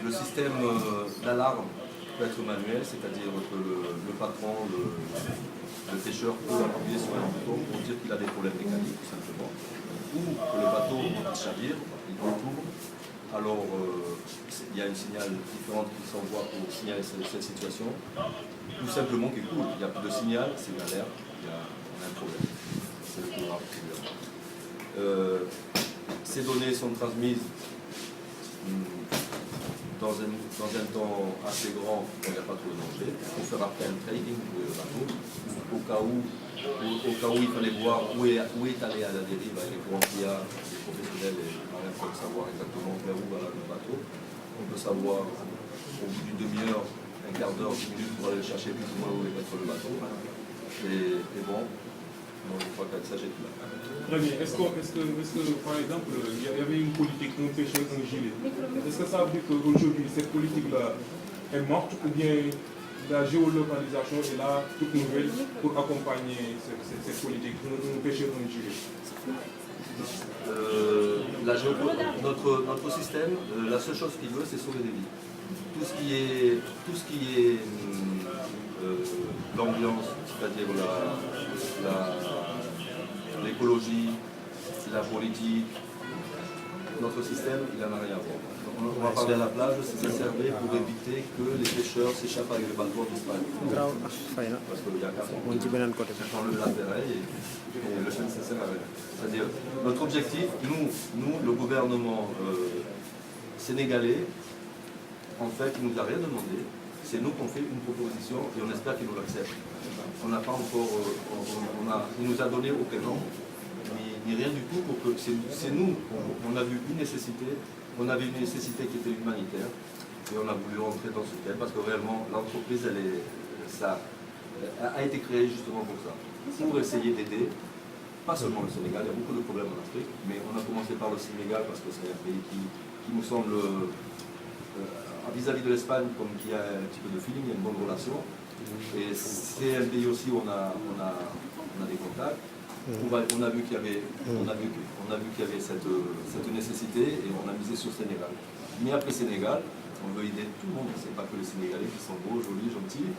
le système d'alarme peut être manuel, c'est-à-dire que le patron, le pêcheur peut appuyer sur un bouton pour dire qu'il a des problèmes mécaniques, tout simplement, ou que le bateau chavire, il tourne. Alors, il y a un signal différent qui s'envoie pour signaler cette situation. Tout simplement qu'il coule. Il n'y a plus de signal, c'est une alerte, on a un problème. C'est le plus grave. Ces données sont transmises dans un temps assez grand, quand il n'y a pas trop de danger, pour faire après un trading du bateau, au cas où il fallait voir où est allé à la dérive avec les courants qu'il y a, les professionnels et les marins peuvent savoir exactement vers où va le bateau. On peut savoir au bout d'une demi-heure, un quart d'heure, 10 minutes pour aller chercher plus ou moins où est mettre le bateau. Et bon, je crois qu'avec ça j'ai tout là. Très bien. Est-ce que, par exemple, il y avait une politique un pêcheur, un gilet? Est-ce que ça veut dire qu'aujourd'hui, cette politique-là est morte ou bien la géolocalisation est là, toute nouvelle, pour accompagner cette politique, un pêcheur, un gilet? Notre système, la seule chose qu'il veut, c'est sauver des vies. Tout ce qui est l'ambiance, c'est-à-dire l'écologie, la politique, notre système, il n'en a rien à voir. On va parler à la plage, c'est servi pour éviter que les pêcheurs s'échappent avec le bateau en Espagne. Parce qu'il y a 4 ans, on enlève l'appareil et le chien, ça sert à rien. C'est-à-dire, notre objectif, nous le gouvernement sénégalais, en fait, il ne nous a rien demandé. C'est nous qu'on fait une proposition et on espère qu'il nous l'accepte. On n'a pas encore, il nous a donné aucun nom, ni rien du tout pour que c'est nous. On a vu une nécessité, on avait une nécessité qui était humanitaire et on a voulu rentrer dans ce thème parce que réellement l'entreprise a été créée justement pour ça, pour essayer d'aider, pas seulement le Sénégal, il y a beaucoup de problèmes en Afrique, mais on a commencé par le Sénégal parce que c'est un pays qui nous semble vis-à-vis de l'Espagne, comme qui a un petit peu de feeling, il y a une bonne relation. Et c'est un pays aussi où on a des contacts. On a vu qu'il y avait, cette nécessité et on a misé sur Sénégal. Mais après Sénégal, on veut aider tout le monde. Ce n'est pas que les Sénégalais qui sont beaux, jolis, gentils.